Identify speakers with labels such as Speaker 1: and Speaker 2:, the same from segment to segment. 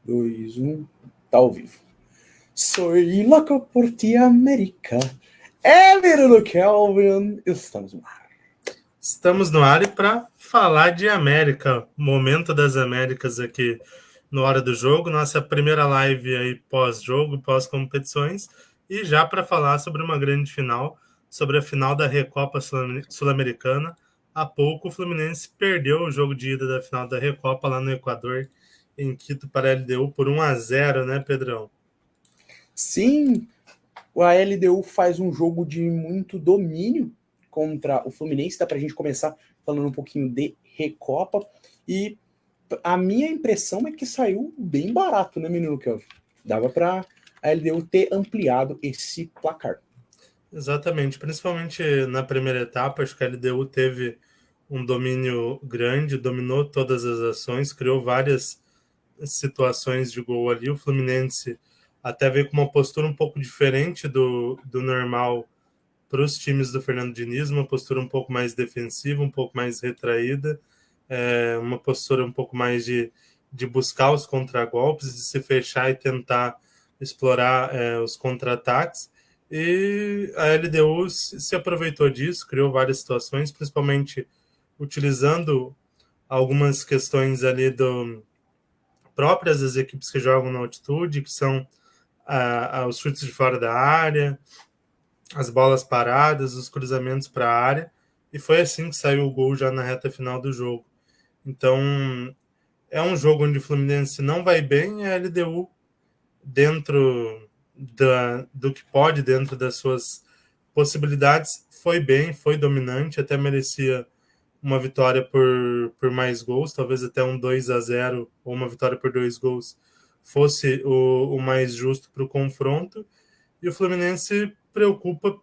Speaker 1: 2, 1, tá ao vivo. Soy louco por ti, América. Menino Kelvin, estamos no ar.
Speaker 2: Estamos no ar e para falar de América, momento das Américas aqui no Hora do Jogo, nossa primeira live aí pós-jogo, pós-competições, e já para falar sobre uma grande final, sobre a final da Recopa Sul-Americana. Há pouco o Fluminense perdeu o jogo de ida da final da Recopa lá no Equador, em Quito, para a LDU por 1-0, né, Pedrão?
Speaker 1: Sim, a LDU faz um jogo de muito domínio contra o Fluminense. Dá pra gente começar falando um pouquinho de Recopa. E a minha impressão é que saiu bem barato, né, menino Kelvin? Dava pra a LDU ter ampliado esse placar.
Speaker 2: Exatamente, principalmente na primeira etapa, acho que a LDU teve um domínio grande, dominou todas as ações, criou várias situações de gol ali. O Fluminense até veio com uma postura um pouco diferente do normal para os times do Fernando Diniz, uma postura um pouco mais defensiva, um pouco mais retraída, uma postura um pouco mais de buscar os contragolpes, de se fechar e tentar explorar os contra-ataques. E a LDU se aproveitou disso, criou várias situações, principalmente utilizando algumas questões ali próprias das equipes que jogam na altitude, que são os chutes de fora da área, as bolas paradas, os cruzamentos para a área, e foi assim que saiu o gol já na reta final do jogo. Então, é um jogo onde o Fluminense não vai bem, e a LDU, dentro do que pode, dentro das suas possibilidades, foi bem, foi dominante, até merecia uma vitória por mais gols, talvez até um 2-0 ou uma vitória por 2 gols fosse o mais justo para o confronto. E o Fluminense preocupa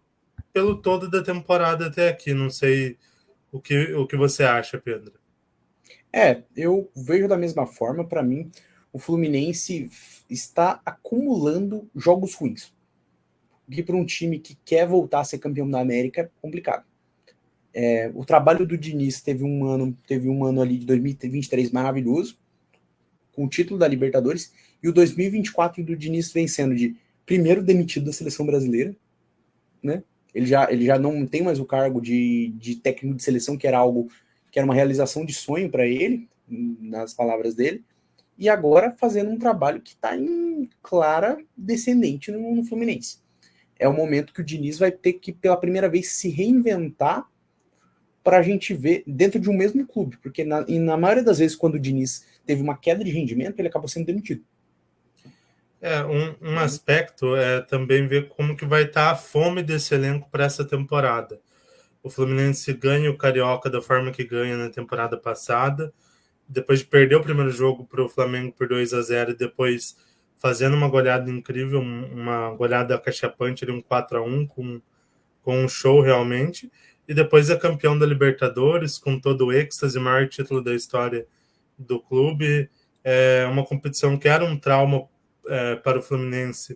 Speaker 2: pelo todo da temporada até aqui. Não sei o que você acha, Pedro.
Speaker 1: Eu vejo da mesma forma. Para mim, o Fluminense está acumulando jogos ruins. O que para um time que quer voltar a ser campeão da América é complicado. O trabalho do Diniz teve um ano ali de 2023 maravilhoso, com o título da Libertadores, e o 2024 do Diniz vem sendo de primeiro demitido da seleção brasileira, né? Ele já não tem mais o cargo de técnico de seleção, que era uma realização de sonho para ele, nas palavras dele, e agora fazendo um trabalho que está em clara descendente no Fluminense. É o momento que o Diniz vai ter que, pela primeira vez, se reinventar para a gente ver dentro de um mesmo clube, porque na maioria das vezes, quando o Diniz teve uma queda de rendimento, ele acabou sendo demitido.
Speaker 2: Um aspecto é também ver como que vai estar a fome desse elenco para essa temporada. O Fluminense ganha o Carioca da forma que ganha na temporada passada, depois de perder o primeiro jogo para o Flamengo por 2-0 e depois fazendo uma goleada incrível, uma goleada cachapante, um 4-1 com um show realmente, e depois é campeão da Libertadores com todo o êxtase, maior título da história do clube. É uma competição que era um trauma para o Fluminense,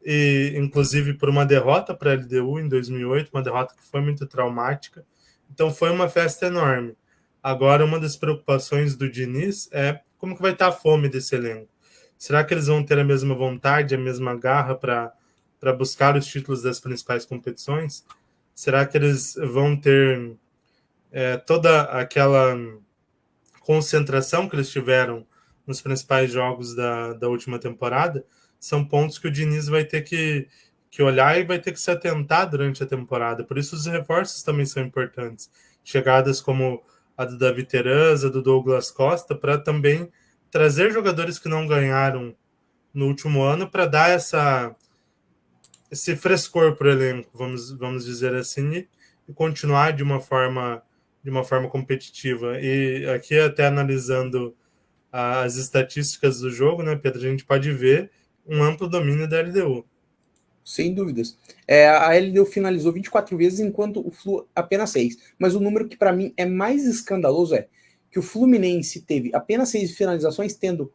Speaker 2: e inclusive por uma derrota para a LDU em 2008, uma derrota que foi muito traumática. Então foi uma festa enorme. Agora, uma das preocupações do Diniz é como que vai estar a fome desse elenco. Será que eles vão ter a mesma vontade, a mesma garra para buscar os títulos das principais competições? Será que eles vão ter toda aquela concentração que eles tiveram nos principais jogos da última temporada? São pontos que o Diniz vai ter que olhar e vai ter que se atentar durante a temporada. Por isso os reforços também são importantes. Chegadas como a do Davi Terans, do Douglas Costa, para também trazer jogadores que não ganharam no último ano, para dar esse frescor para o elenco, vamos dizer assim, e continuar de uma forma competitiva. E aqui, até analisando as estatísticas do jogo, né, Pedro, a gente pode ver um amplo domínio da LDU.
Speaker 1: Sem dúvidas. A LDU finalizou 24 vezes, enquanto o Flu apenas 6. Mas o número que para mim é mais escandaloso é que o Fluminense teve apenas 6 finalizações, tendo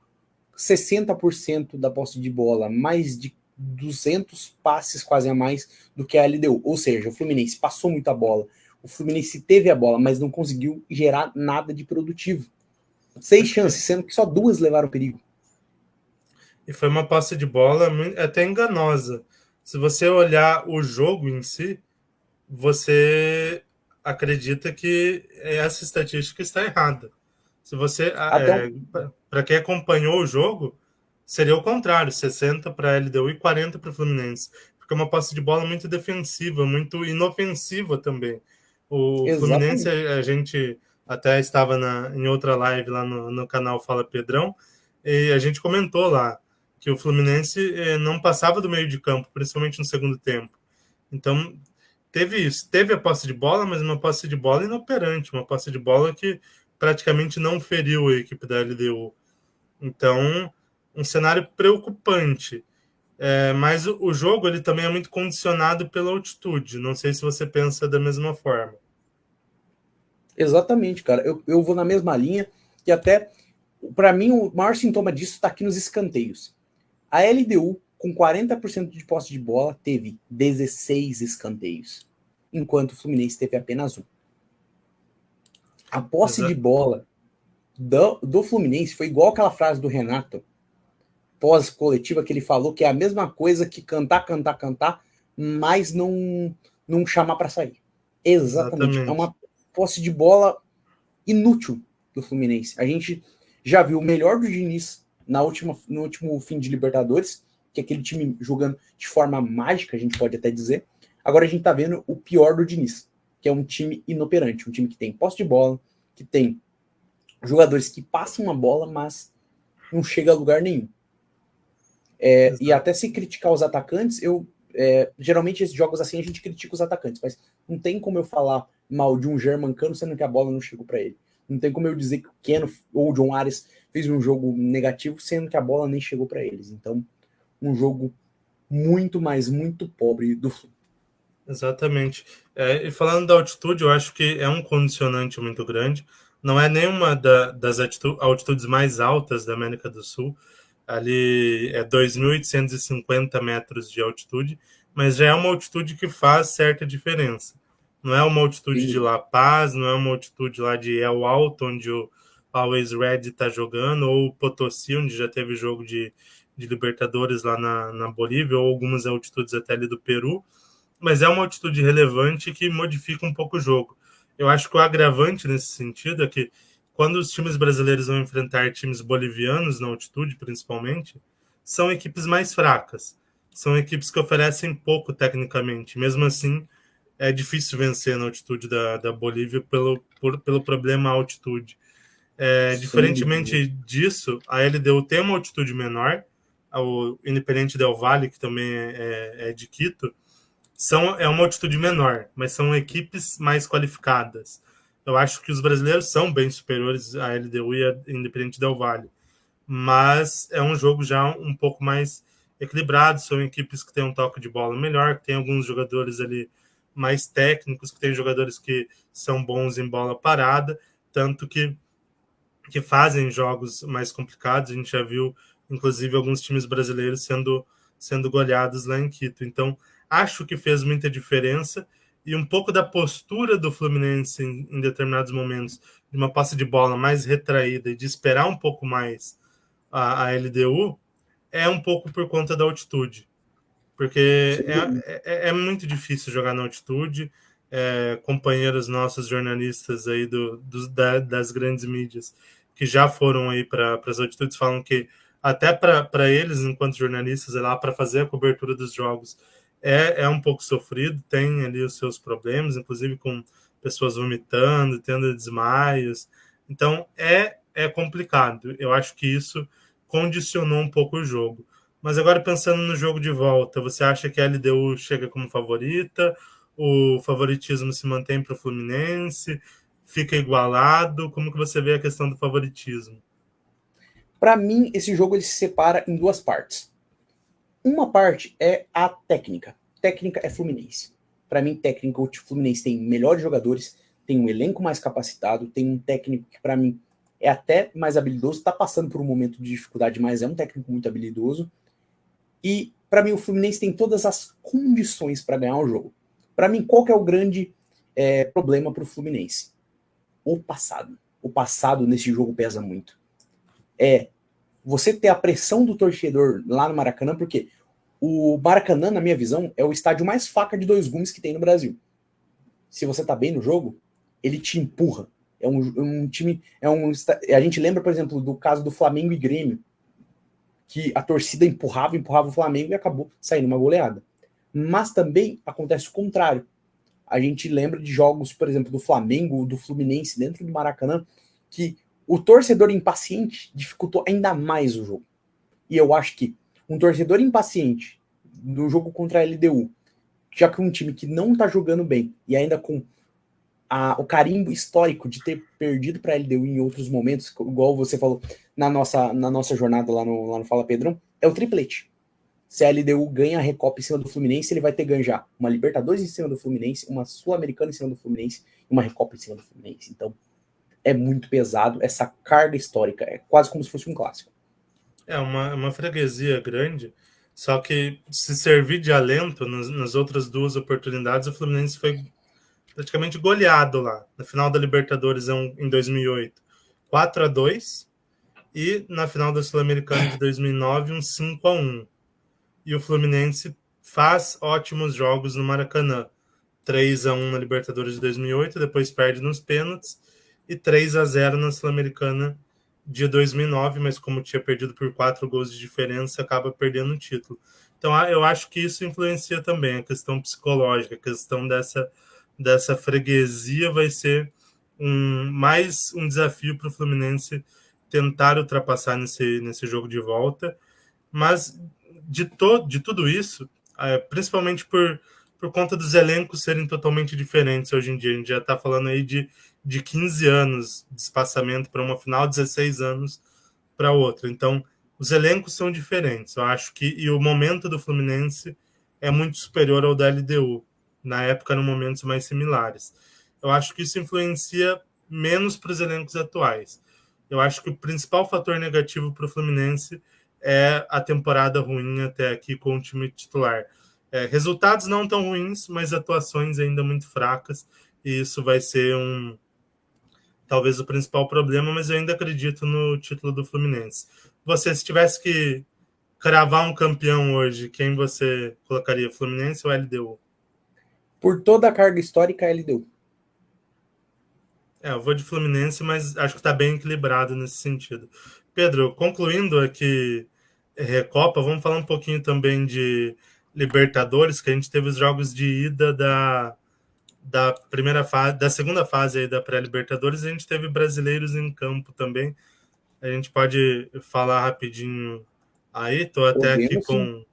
Speaker 1: 60% da posse de bola, mais de 200 passes quase a mais do que a LDU. Ou seja, o Fluminense passou muita bola. O Fluminense teve a bola, mas não conseguiu gerar nada de produtivo. 6 chances, sendo que só 2 levaram perigo.
Speaker 2: E foi uma posse de bola até enganosa. Se você olhar o jogo em si, você acredita que essa estatística está errada. Se você,
Speaker 1: Até um,
Speaker 2: para quem acompanhou o jogo, seria o contrário, 60 para a LDU e 40 para o Fluminense, porque é uma posse de bola muito defensiva, muito inofensiva também. O Fluminense,
Speaker 1: exatamente.
Speaker 2: a gente até estava em outra live lá no canal Fala Pedrão, e a gente comentou lá que o Fluminense não passava do meio de campo, principalmente no segundo tempo. Então, teve isso. Teve a posse de bola, mas uma posse de bola inoperante, uma posse de bola que praticamente não feriu a equipe da LDU. Então, um cenário preocupante. Mas o jogo ele também é muito condicionado pela altitude. Não sei se você pensa da mesma forma.
Speaker 1: Exatamente, cara. Eu vou na mesma linha e até, para mim, o maior sintoma disso está aqui nos escanteios. A LDU, com 40% de posse de bola, teve 16 escanteios, enquanto o Fluminense teve apenas um. A posse de
Speaker 2: Exa
Speaker 1: bola do Fluminense foi igual aquela frase do Renato, pós-coletiva, que ele falou que é a mesma coisa que cantar, cantar, cantar, mas não chamar para sair. Exatamente. É
Speaker 2: exatamente.
Speaker 1: uma posse de bola inútil do Fluminense. A gente já viu o melhor do Diniz no último fim de Libertadores, que é aquele time jogando de forma mágica, a gente pode até dizer. Agora a gente tá vendo o pior do Diniz, que é um time inoperante, um time que tem posse de bola, que tem jogadores que passam a bola, mas não chega a lugar nenhum. E até se criticar os atacantes, geralmente esses jogos assim a gente critica os atacantes, mas não tem como eu falar mal de um Germancano sendo que a bola não chegou para ele. Não tem como eu dizer que o Keno ou o John Ares fez um jogo negativo sendo que a bola nem chegou para eles. Então, um jogo muito, mas muito pobre do Flu.
Speaker 2: Exatamente. E falando da altitude, eu acho que é um condicionante muito grande. Não é nenhuma das altitudes mais altas da América do Sul. Ali é 2.850 metros de altitude, mas já é uma altitude que faz certa diferença. Não é uma altitude de
Speaker 1: Sim,
Speaker 2: La Paz, não é uma altitude lá de El Alto, onde o Always Red está jogando, ou Potosí, onde já teve jogo de Libertadores lá na Bolívia, ou algumas altitudes até ali do Peru, mas é uma altitude relevante que modifica um pouco o jogo. Eu acho que o agravante nesse sentido é que quando os times brasileiros vão enfrentar times bolivianos na altitude, principalmente, são equipes mais fracas. São equipes que oferecem pouco tecnicamente. Mesmo assim, é difícil vencer na altitude da Bolívia pelo problema altitude.
Speaker 1: sem dúvida.
Speaker 2: Diferentemente disso, a LDU tem uma altitude menor, o Independente Del Valle, que também é de Quito, é uma altitude menor, mas são equipes mais qualificadas. Eu acho que os brasileiros são bem superiores à LDU e à Independente Del Valle, mas é um jogo já um pouco mais equilibrado. São equipes que têm um toque de bola melhor, que tem alguns jogadores ali mais técnicos, que tem jogadores que são bons em bola parada, tanto que fazem jogos mais complicados. A gente já viu, inclusive, alguns times brasileiros sendo goleados lá em Quito. Então, acho que fez muita diferença e um pouco da postura do Fluminense em determinados momentos, de uma posse de bola mais retraída e de esperar um pouco mais a LDU, é um pouco por conta da altitude. Porque
Speaker 1: Sem dúvida.
Speaker 2: é muito difícil jogar na altitude. Companheiros nossos jornalistas aí das grandes mídias que já foram aí para as altitudes falam que até para eles, enquanto jornalistas, é lá para fazer a cobertura dos jogos é um pouco sofrido, tem ali os seus problemas, inclusive com pessoas vomitando, tendo desmaios. Então é complicado. Eu acho que isso condicionou um pouco o jogo. Mas agora pensando no jogo de volta, você acha que a LDU chega como favorita? O favoritismo se mantém para o Fluminense? Fica igualado? Como que você vê a questão do favoritismo?
Speaker 1: Para mim, esse jogo ele se separa em duas partes. Uma parte é a técnica. Técnica é Fluminense. Para mim, técnica, o Fluminense tem melhores jogadores, tem um elenco mais capacitado, tem um técnico que, para mim, é até mais habilidoso, está passando por um momento de dificuldade, mas é um técnico muito habilidoso. E, para mim, o Fluminense tem todas as condições para ganhar o jogo. Para mim, qual que é o grande problema para o Fluminense? O passado. O passado nesse jogo pesa muito. É você ter a pressão do torcedor lá no Maracanã, porque o Maracanã, na minha visão, é o estádio mais faca de dois gumes que tem no Brasil. Se você tá bem no jogo, ele te empurra. É um time. A gente lembra, por exemplo, do caso do Flamengo e Grêmio, que a torcida empurrava o Flamengo e acabou saindo uma goleada. Mas também acontece o contrário. A gente lembra de jogos, por exemplo, do Flamengo, do Fluminense dentro do Maracanã, que o torcedor impaciente dificultou ainda mais o jogo. E eu acho que um torcedor impaciente no jogo contra a LDU, já que um time que não tá jogando bem e ainda com o carimbo histórico de ter perdido para a LDU em outros momentos, igual você falou na nossa jornada lá no Fala Pedrão, é o triplete. Se a LDU ganha a Recopa em cima do Fluminense, ele vai ter ganho já uma Libertadores em cima do Fluminense, uma Sul-Americana em cima do Fluminense e uma Recopa em cima do Fluminense. Então, é muito pesado essa carga histórica. É quase como se fosse um clássico.
Speaker 2: É uma freguesia grande, só que se servir de alento nas outras duas oportunidades, o Fluminense foi praticamente goleado lá. Na final da Libertadores em 2008, 4-2, e na final da Sul-Americana de 2009, um 5-1. E o Fluminense faz ótimos jogos no Maracanã. 3-1 na Libertadores de 2008, depois perde nos pênaltis, e 3-0 na Sul-Americana de 2009, mas como tinha perdido por 4 gols de diferença, acaba perdendo o título. Então eu acho que isso influencia também a questão psicológica, a questão dessa freguesia vai ser mais um desafio para o Fluminense tentar ultrapassar nesse jogo de volta. Mas de tudo isso, principalmente por conta dos elencos serem totalmente diferentes hoje em dia, a gente já está falando aí de 15 anos de espaçamento para uma final, 16 anos para outra. Então, os elencos são diferentes. Eu acho e o momento do Fluminense é muito superior ao da LDU. Na época, eram momentos mais similares. Eu acho que isso influencia menos para os elencos atuais. Eu acho que o principal fator negativo para o Fluminense é a temporada ruim até aqui com o time titular. Resultados não tão ruins, mas atuações ainda muito fracas, e isso vai ser talvez o principal problema, mas eu ainda acredito no título do Fluminense. Você, se tivesse que cravar um campeão hoje, quem você colocaria, Fluminense ou LDU?
Speaker 1: Por toda a carga histórica, a LDU.
Speaker 2: Eu vou de Fluminense, mas acho que está bem equilibrado nesse sentido. Pedro, concluindo aqui Recopa, vamos falar um pouquinho também de Libertadores, que a gente teve os jogos de ida da primeira fase, da segunda fase aí da pré-Libertadores, a gente teve brasileiros em campo também. A gente pode falar rapidinho aí, estou até aqui
Speaker 1: Podemos, sim.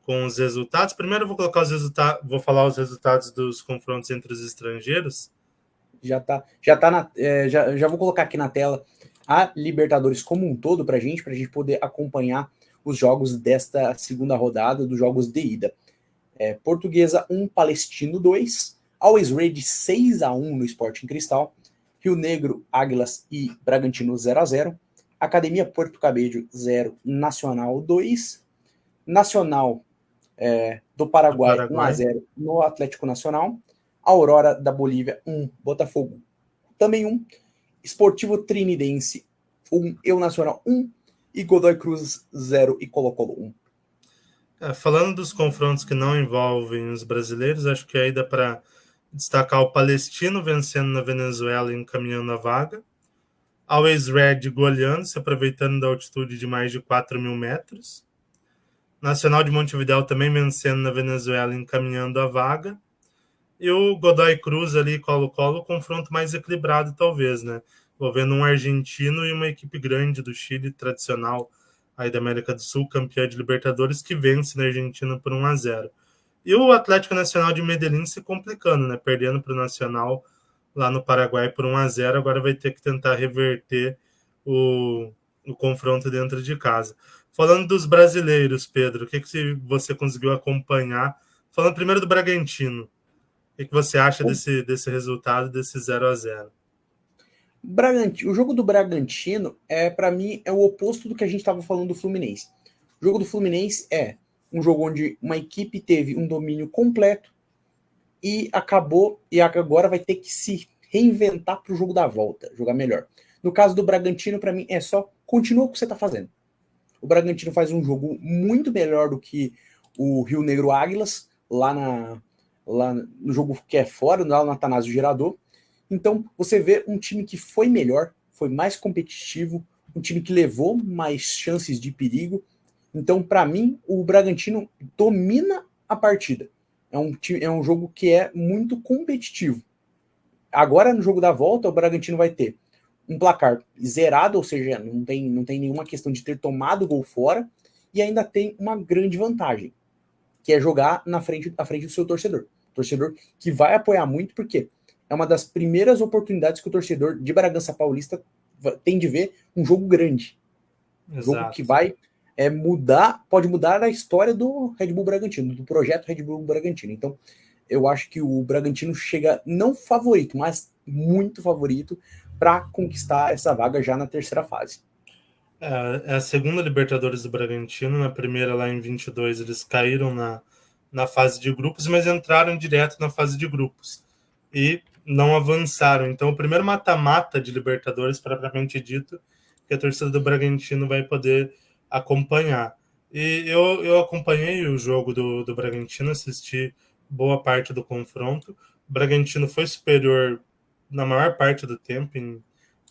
Speaker 2: com os resultados. Primeiro eu vou colocar os resultados, vou falar os resultados dos confrontos entre os estrangeiros.
Speaker 1: Já vou colocar aqui na tela a Libertadores como um todo para a gente poder acompanhar os jogos desta segunda rodada, dos jogos de ida. Portuguesa 1, Palestino 2, Always Ready 6-1 no Sporting Cristal, Rio Negro, Águilas e Bragantino 0-0, Academia Porto Cabedelo 0, Nacional 2, Nacional do Paraguai 1-0 no Atlético Nacional, Aurora da Bolívia 1, Botafogo também 1, Esportivo Trinidense 1, Eu Nacional 1 e Godoy Cruz 0 e Colo-Colo 1.
Speaker 2: Falando dos confrontos que não envolvem os brasileiros, acho que aí dá para destacar o Palestino vencendo na Venezuela e encaminhando a vaga, Always Red goleando, se aproveitando da altitude de mais de 4.000 metros, Nacional de Montevidéu também vencendo na Venezuela e encaminhando a vaga, e o Godoy Cruz ali, Colo-Colo, confronto mais equilibrado talvez, né? Envolvendo um argentino e uma equipe grande do Chile, tradicional aí da América do Sul, campeã de Libertadores, que vence na Argentina por 1-0. E o Atlético Nacional de Medellín se complicando, né? Perdendo para o Nacional lá no Paraguai por 1-0, agora vai ter que tentar reverter o confronto dentro de casa. Falando dos brasileiros, Pedro, o que você conseguiu acompanhar? Falando primeiro do Bragantino, o que você acha desse resultado, desse 0-0?
Speaker 1: O jogo do Bragantino, para mim, é o oposto do que a gente estava falando do Fluminense. O jogo do Fluminense é um jogo onde uma equipe teve um domínio completo e agora vai ter que se reinventar para o jogo da volta, jogar melhor. No caso do Bragantino, para mim, é só continua o que você está fazendo. o Bragantino faz um jogo muito melhor do que o Rio Negro Águilas, lá no jogo que é fora, lá no Atanásio Gerador. Então, você vê um time que foi melhor, foi mais competitivo, um time que levou mais chances de perigo. Então, para mim, o Bragantino domina a partida. É um jogo que é muito competitivo. Agora, no jogo da volta, o Bragantino vai ter um placar zerado, ou seja, não tem nenhuma questão de ter tomado gol fora, e ainda tem uma grande vantagem, que é jogar à frente do seu torcedor. Torcedor que vai apoiar muito, porque é uma das primeiras oportunidades que o torcedor de Bragança Paulista tem de ver um jogo grande. Um jogo que vai pode mudar a história do Red Bull Bragantino, do projeto Red Bull Bragantino. Então, eu acho que o Bragantino chega não favorito, mas muito favorito para conquistar essa vaga já na terceira fase.
Speaker 2: É a segunda Libertadores do Bragantino. Na primeira, lá em 22, eles caíram na fase de grupos, mas entraram direto na fase de grupos e não avançaram. Então, o primeiro mata-mata de Libertadores, propriamente dito, que a torcida do Bragantino vai poder acompanhar. E eu acompanhei o jogo do Bragantino, assisti boa parte do confronto. O Bragantino foi superior na maior parte do tempo,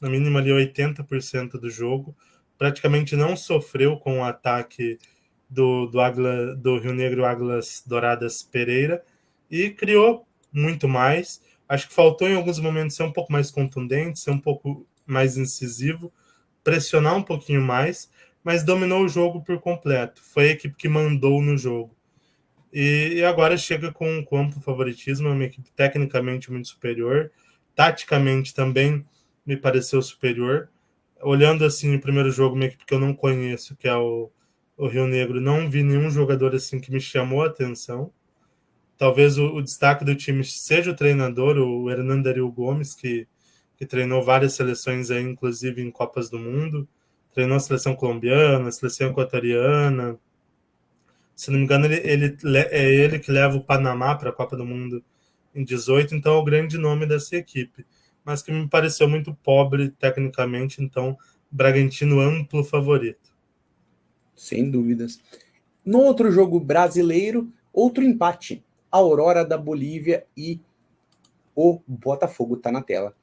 Speaker 2: no mínimo ali 80% do jogo. Praticamente não sofreu com o ataque do Rio Negro Águilas Douradas Pereira e criou muito mais. Acho que faltou em alguns momentos ser um pouco mais contundente, ser um pouco mais incisivo, pressionar um pouquinho mais, mas dominou o jogo por completo. Foi a equipe que mandou no jogo. E agora chega com amplo favoritismo, é uma equipe tecnicamente muito superior, taticamente também me pareceu superior. Olhando assim o primeiro jogo, uma equipe que eu não conheço, que é o Rio Negro, não vi nenhum jogador assim que me chamou a atenção. Talvez o destaque do time seja o treinador, o Hernando Dario Gomes, que treinou várias seleções aí, inclusive em Copas do Mundo. Treinou a seleção colombiana, a seleção equatoriana. Se não me engano, é ele que leva o Panamá para a Copa do Mundo em 18, então é o grande nome dessa equipe. Mas que me pareceu muito pobre tecnicamente, então Bragantino amplo favorito.
Speaker 1: Sem dúvidas. No outro jogo brasileiro, outro empate. Aurora da Bolívia e o Botafogo está na tela.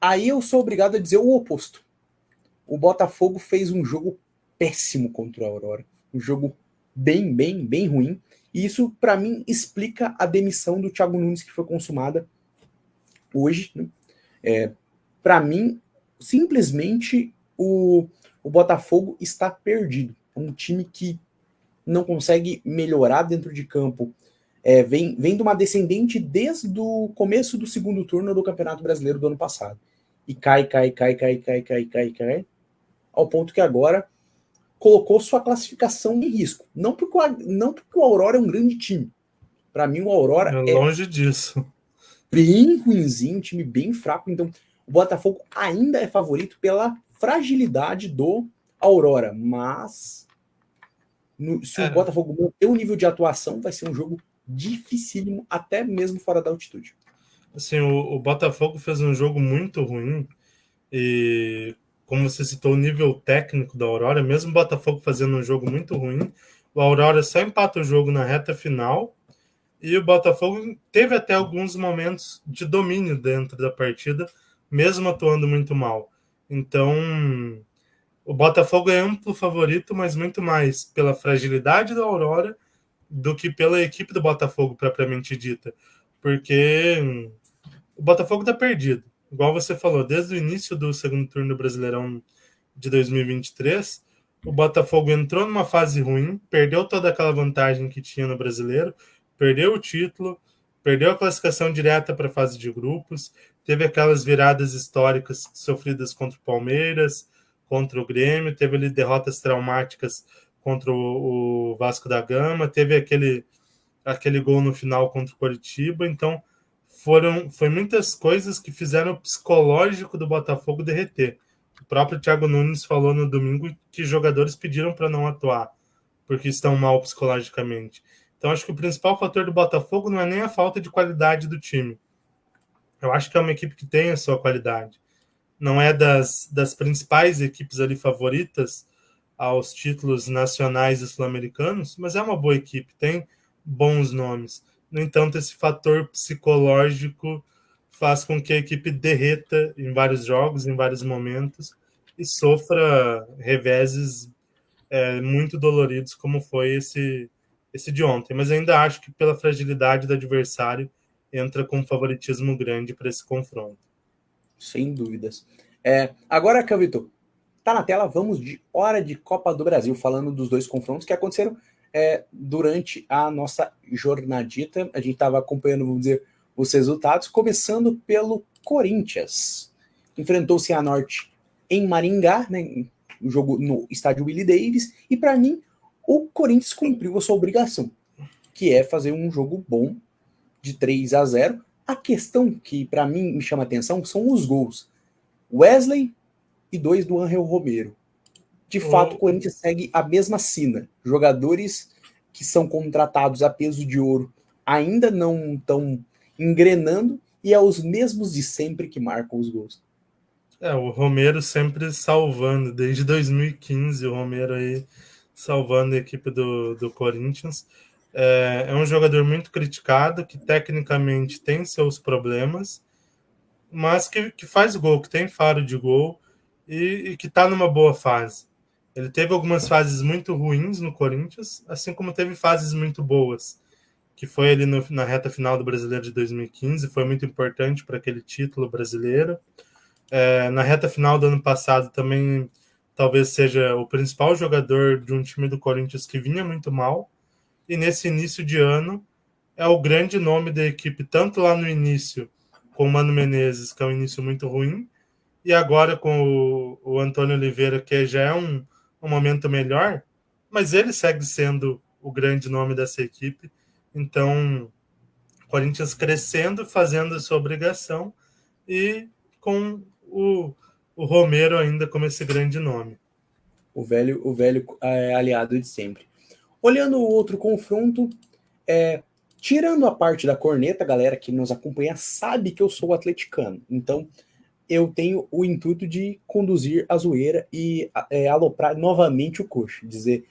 Speaker 1: Aí eu sou obrigado a dizer o oposto. O Botafogo fez um jogo péssimo contra o Aurora. Um jogo bem ruim. E isso, para mim, explica a demissão do Thiago Nunes, que foi consumada hoje. Né? Para mim, simplesmente o Botafogo está perdido. É um time que não consegue melhorar dentro de campo. Vem de uma descendente desde o começo do segundo turno do Campeonato Brasileiro do ano passado. E cai, ao ponto que agora colocou sua classificação em risco. Não porque o Aurora é um grande time. Para mim, o Aurora
Speaker 2: é longe disso.
Speaker 1: Bem ruinzinho, um time bem fraco. Então, o Botafogo ainda é favorito pela fragilidade do Aurora. Mas, se o Botafogo manter o nível de atuação, vai ser um jogo dificílimo, até mesmo fora da altitude.
Speaker 2: Assim, o Botafogo fez um jogo muito ruim e, como você citou, o nível técnico da Aurora, mesmo o Botafogo fazendo um jogo muito ruim, o Aurora só empata o jogo na reta final e o Botafogo teve até alguns momentos de domínio dentro da partida, mesmo atuando muito mal. Então, o Botafogo é amplo favorito, mas muito mais pela fragilidade da Aurora do que pela equipe do Botafogo propriamente dita. Porque o Botafogo está perdido. Igual você falou, desde o início do segundo turno do Brasileirão de 2023, o Botafogo entrou numa fase ruim, perdeu toda aquela vantagem que tinha no Brasileiro, perdeu o título, perdeu a classificação direta para a fase de grupos, teve aquelas viradas históricas sofridas contra o Palmeiras, contra o Grêmio, teve ali derrotas traumáticas contra o Vasco da Gama, teve aquele gol no final contra o Coritiba, então foi muitas coisas que fizeram o psicológico do Botafogo derreter. O próprio Thiago Nunes falou no domingo que jogadores pediram para não atuar, porque estão mal psicologicamente. Então, acho que o principal fator do Botafogo não é nem a falta de qualidade do time. Eu acho que é uma equipe que tem a sua qualidade. Não é das principais equipes ali favoritas aos títulos nacionais e sul-americanos, mas é uma boa equipe, tem bons nomes. No entanto, esse fator psicológico faz com que a equipe derreta em vários jogos, em vários momentos, e sofra reveses muito doloridos, como foi esse de ontem. Mas ainda acho que pela fragilidade do adversário, entra com um favoritismo grande para esse confronto.
Speaker 1: Sem dúvidas. Agora, Cavito, tá na tela, vamos de hora de Copa do Brasil, falando dos dois confrontos que aconteceram durante a nossa jornadita. A gente estava acompanhando, vamos dizer, os resultados, começando pelo Corinthians. Enfrentou o Cianorte em Maringá, né, o jogo no estádio Willie Davis, e para mim, o Corinthians cumpriu a sua obrigação, que é fazer um jogo bom de 3-0. A questão que para mim me chama atenção são os gols. Wesley e 2 do Ángel Romero. De fato, o Corinthians segue a mesma sina. Jogadores que são contratados a peso de ouro ainda não estão engrenando e é os mesmos de sempre que marcam os gols.
Speaker 2: O Romero sempre salvando, desde 2015, o Romero aí salvando a equipe do Corinthians. É um jogador muito criticado, que tecnicamente tem seus problemas, mas que faz gol, que tem faro de gol e que está numa boa fase. Ele teve algumas fases muito ruins no Corinthians, assim como teve fases muito boas, que foi ali na reta final do Brasileiro de 2015, foi muito importante para aquele título brasileiro. Na reta final do ano passado também talvez seja o principal jogador de um time do Corinthians que vinha muito mal, e nesse início de ano é o grande nome da equipe, tanto lá no início com o Mano Menezes, que é um início muito ruim, e agora com o Antônio Oliveira, que já é um momento melhor, mas ele segue sendo o grande nome dessa equipe. Então, o Corinthians crescendo, fazendo a sua obrigação, e com o Romero ainda como esse grande nome.
Speaker 1: O velho aliado de sempre. Olhando o outro confronto, tirando a parte da corneta, galera que nos acompanha sabe que eu sou atleticano. Então, eu tenho o intuito de conduzir a zoeira e aloprar novamente o Coxa. Dizer,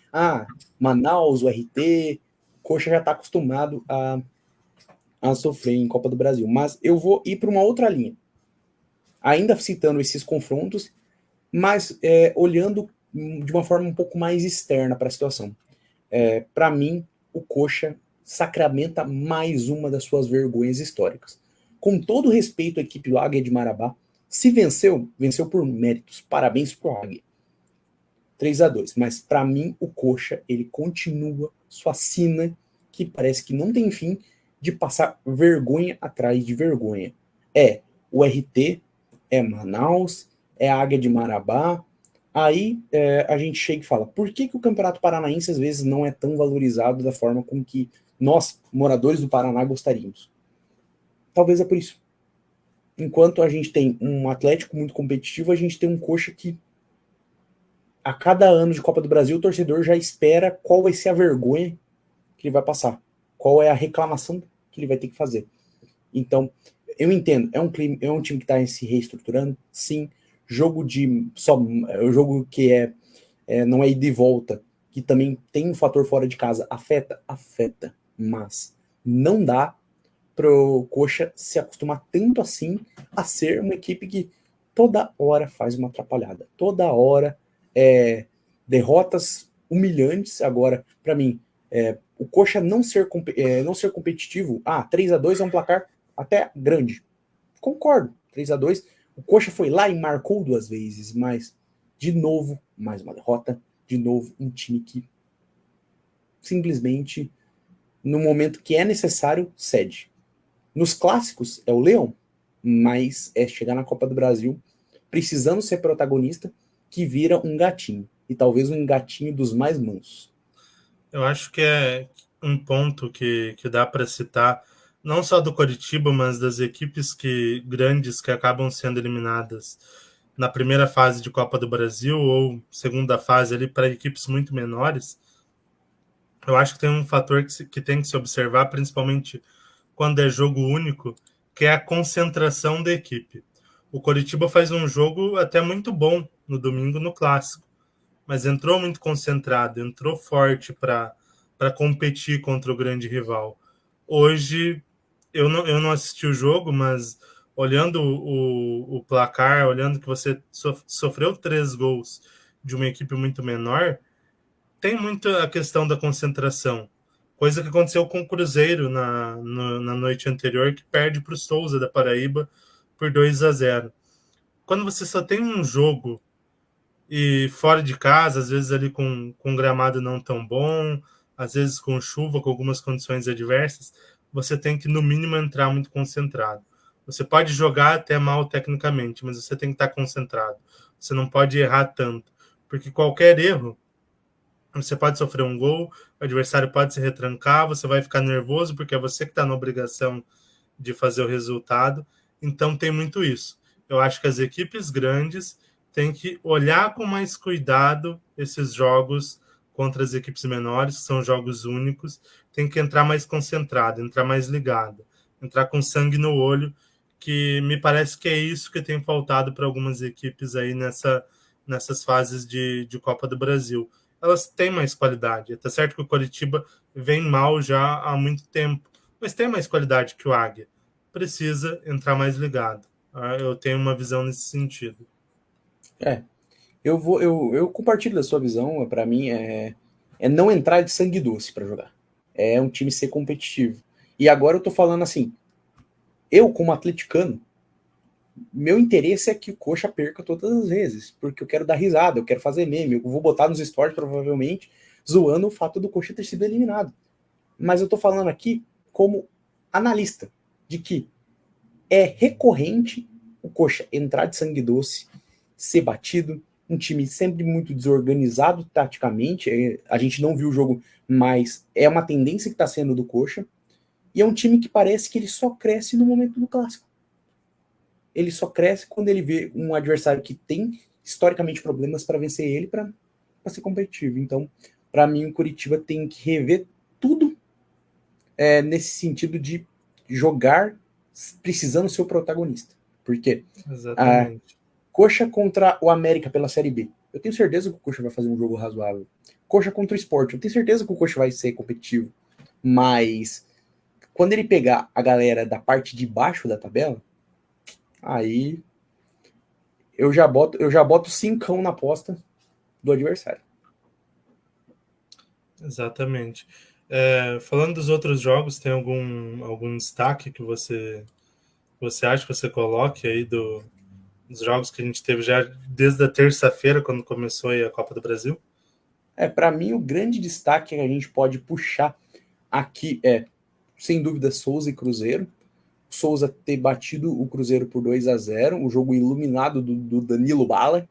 Speaker 1: Manaus, o RT, Coxa já está acostumado a sofrer em Copa do Brasil. Mas eu vou ir para uma outra linha. Ainda citando esses confrontos, mas olhando de uma forma um pouco mais externa para a situação. Para mim, o Coxa sacramenta mais uma das suas vergonhas históricas. Com todo respeito à equipe do Águia de Marabá, se venceu por méritos. Parabéns pro Águia. 3-2. Mas para mim, o Coxa, ele continua sua sina, que parece que não tem fim, de passar vergonha atrás de vergonha. O RT, Manaus, a Águia de Marabá. Aí a gente chega e fala, por que o Campeonato Paranaense às vezes não é tão valorizado da forma com que nós, moradores do Paraná, gostaríamos? Talvez é por isso. Enquanto a gente tem um Atlético muito competitivo, a gente tem um Coxa que a cada ano de Copa do Brasil o torcedor já espera qual vai ser a vergonha que ele vai passar, qual é a reclamação que ele vai ter que fazer. Então, eu entendo, é um time que está se reestruturando, sim. Jogo que não é ida e volta, que também tem um fator fora de casa, afeta, mas não dá pro Coxa se acostumar tanto assim a ser uma equipe que toda hora faz uma atrapalhada, toda hora derrotas humilhantes. Agora, para mim, o Coxa não ser competitivo, 3-2 é um placar até grande. Concordo, 3-2. O Coxa foi lá e marcou 2 vezes, mas, de novo, mais uma derrota. De novo, um time que simplesmente, no momento que é necessário, cede. Nos clássicos, é o Leão, mas é chegar na Copa do Brasil, precisando ser protagonista, que vira um gatinho. E talvez um gatinho dos mais mansos.
Speaker 2: Eu acho que é um ponto que dá para citar, não só do Coritiba, mas das equipes grandes que acabam sendo eliminadas na primeira fase de Copa do Brasil ou segunda fase ali para equipes muito menores. Eu acho que tem um fator que tem que se observar, principalmente quando é jogo único, que é a concentração da equipe. O Coritiba faz um jogo até muito bom no domingo no Clássico, mas entrou muito concentrado, entrou forte para competir contra o grande rival. Hoje, eu não assisti o jogo, mas olhando o placar, olhando que você sofreu 3 gols de uma equipe muito menor, tem muito a questão da concentração. Coisa que aconteceu com o Cruzeiro na noite anterior, que perde para o Souza da Paraíba por 2-0. Quando você só tem um jogo e fora de casa, às vezes ali com gramado não tão bom, às vezes com chuva, com algumas condições adversas, você tem que, no mínimo, entrar muito concentrado. Você pode jogar até mal tecnicamente, mas você tem que estar concentrado. Você não pode errar tanto, porque qualquer erro, você pode sofrer um gol, o adversário pode se retrancar, você vai ficar nervoso, porque é você que está na obrigação de fazer o resultado. Então tem muito isso. Eu acho que as equipes grandes têm que olhar com mais cuidado esses jogos contra as equipes menores, que são jogos únicos, tem que entrar mais concentrado, entrar mais ligado, entrar com sangue no olho, que me parece que é isso que tem faltado para algumas equipes aí nessas fases de Copa do Brasil. Elas têm mais qualidade. Tá certo que o Coritiba vem mal já há muito tempo, mas tem mais qualidade que o Águia. Precisa entrar mais ligado. Eu tenho uma visão nesse sentido.
Speaker 1: Eu compartilho da sua visão. Para mim é não entrar de sangue doce para jogar. É um time ser competitivo. E agora eu tô falando assim, eu como atleticano, meu interesse é que o Coxa perca todas as vezes, porque eu quero dar risada, eu quero fazer meme, eu vou botar nos stories provavelmente zoando o fato do Coxa ter sido eliminado. Mas eu tô falando aqui como analista de que é recorrente o Coxa entrar de sangue doce, ser batido, um time sempre muito desorganizado taticamente. A gente não viu o jogo, mas é uma tendência que está sendo do Coxa. E é um time que parece que ele só cresce no momento do clássico. Ele só cresce quando ele vê um adversário que tem historicamente problemas para vencer ele, para ser competitivo. Então, para mim, o Curitiba tem que rever tudo nesse sentido de jogar precisando ser o protagonista. Porque a
Speaker 2: Exatamente.
Speaker 1: Coxa contra o América pela Série B, eu tenho certeza que o Coxa vai fazer um jogo razoável. Coxa contra o Sport, eu tenho certeza que o Coxa vai ser competitivo. Mas quando ele pegar a galera da parte de baixo da tabela, aí eu já boto 5 na aposta do adversário.
Speaker 2: Exatamente. Falando dos outros jogos, tem algum destaque que você acha que você coloque aí dos jogos que a gente teve já desde a terça-feira, quando começou aí a Copa do Brasil?
Speaker 1: Para mim, o grande destaque que a gente pode puxar aqui sem dúvida, Souza e Cruzeiro. Souza ter batido o Cruzeiro por 2-0, um jogo iluminado do Danilo Bala,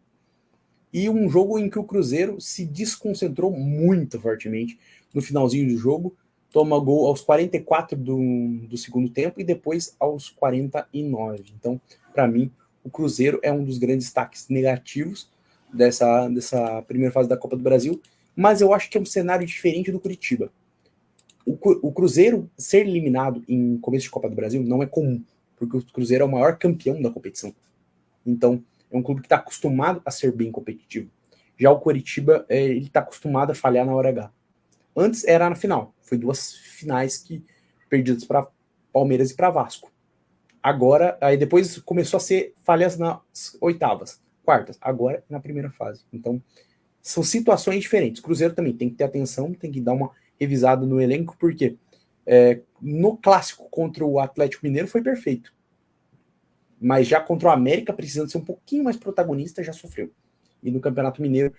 Speaker 1: e um jogo em que o Cruzeiro se desconcentrou muito fortemente no finalzinho do jogo, toma gol aos 44 do segundo tempo e depois aos 49. Então, para mim, o Cruzeiro é um dos grandes destaques negativos dessa primeira fase da Copa do Brasil, mas eu acho que é um cenário diferente do Curitiba. O Cruzeiro ser eliminado em começo de Copa do Brasil não é comum, porque o Cruzeiro é o maior campeão da competição. Então, é um clube que está acostumado a ser bem competitivo. Já o Coritiba, ele está acostumado a falhar na hora H. Antes era na final. Foi 2 finais que perdidas para Palmeiras e para Vasco. Agora, aí depois começou a ser falhas nas oitavas, quartas. Agora na primeira fase. Então, são situações diferentes. O Cruzeiro também tem que ter atenção, tem que dar uma revisada no elenco, porque no clássico contra o Atlético Mineiro foi perfeito. Mas já contra o América, precisando ser um pouquinho mais protagonista, já sofreu. E no Campeonato Mineiro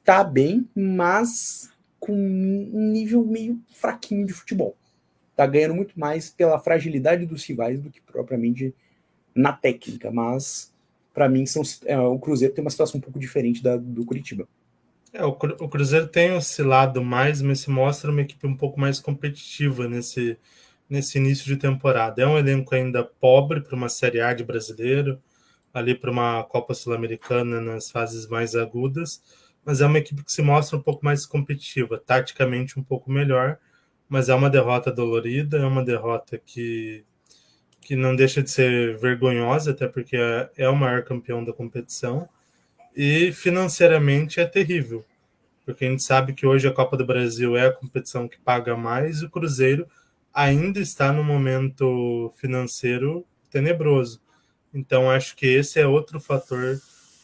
Speaker 1: tá bem, mas com um nível meio fraquinho de futebol. Tá ganhando muito mais pela fragilidade dos rivais do que propriamente na técnica. Mas, para mim, o Cruzeiro tem uma situação um pouco diferente do Curitiba.
Speaker 2: O Cruzeiro tem oscilado mais, mas se mostra uma equipe um pouco mais competitiva nesse início de temporada. É um elenco ainda pobre para uma Série A de brasileiro, ali para uma Copa Sul-Americana nas fases mais agudas, mas é uma equipe que se mostra um pouco mais competitiva, taticamente um pouco melhor, mas é uma derrota dolorida, é uma derrota que não deixa de ser vergonhosa, até porque é o maior campeão da competição, e financeiramente é terrível. porque a gente sabe que hoje a Copa do Brasil é a competição que paga mais e o Cruzeiro ainda está no momento financeiro tenebroso. Então, acho que esse é outro fator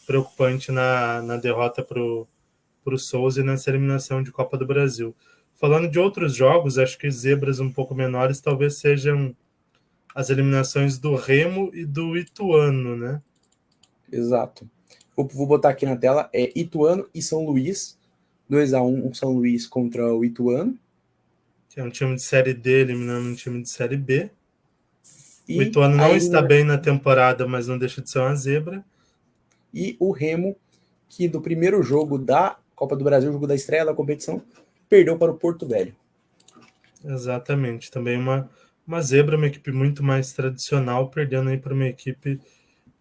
Speaker 2: preocupante na derrota para o Souza e nessa eliminação de Copa do Brasil. Falando de outros jogos, acho que zebras um pouco menores talvez sejam as eliminações do Remo e do Ituano, né?
Speaker 1: Exato. Vou botar aqui na tela, é Ituano e São Luís, 2-1 São Luís contra o Ituano.
Speaker 2: Que é um time de Série D eliminando um time de Série B. O
Speaker 1: E
Speaker 2: Ituano
Speaker 1: a
Speaker 2: não está
Speaker 1: eliminação
Speaker 2: bem na temporada, mas não deixa de ser uma zebra.
Speaker 1: e o Remo, que do primeiro jogo da Copa do Brasil, jogo da estreia da competição, perdeu para o Porto Velho.
Speaker 2: Exatamente. Também uma zebra, uma equipe muito mais tradicional, perdendo aí para uma equipe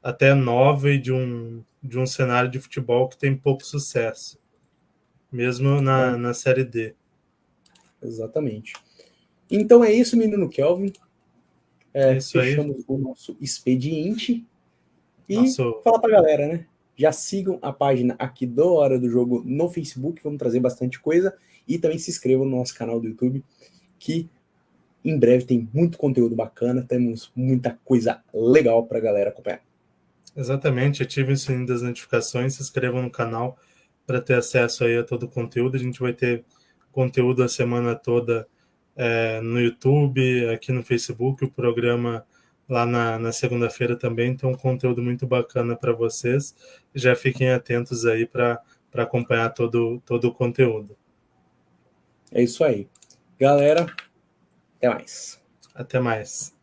Speaker 2: até nova e de um cenário de futebol que tem pouco sucesso, mesmo na Série D.
Speaker 1: Exatamente. Então é isso, menino Kelvin.
Speaker 2: É isso aí.
Speaker 1: Fechamos o nosso expediente. E
Speaker 2: Nosso,
Speaker 1: falar pra galera, né? Já sigam a página aqui do Hora do Jogo no Facebook, vamos trazer bastante coisa. E também se inscrevam no nosso canal do YouTube, que em breve tem muito conteúdo bacana, temos muita coisa legal pra galera acompanhar.
Speaker 2: exatamente, ativem o sininho das notificações, se inscrevam no canal para ter acesso aí a todo o conteúdo. A gente vai ter conteúdo a semana toda no YouTube, aqui no Facebook, o programa lá na segunda-feira também tem um conteúdo muito bacana para vocês. Já fiquem atentos aí para acompanhar todo o conteúdo.
Speaker 1: É isso aí. Galera, até mais.
Speaker 2: Até mais.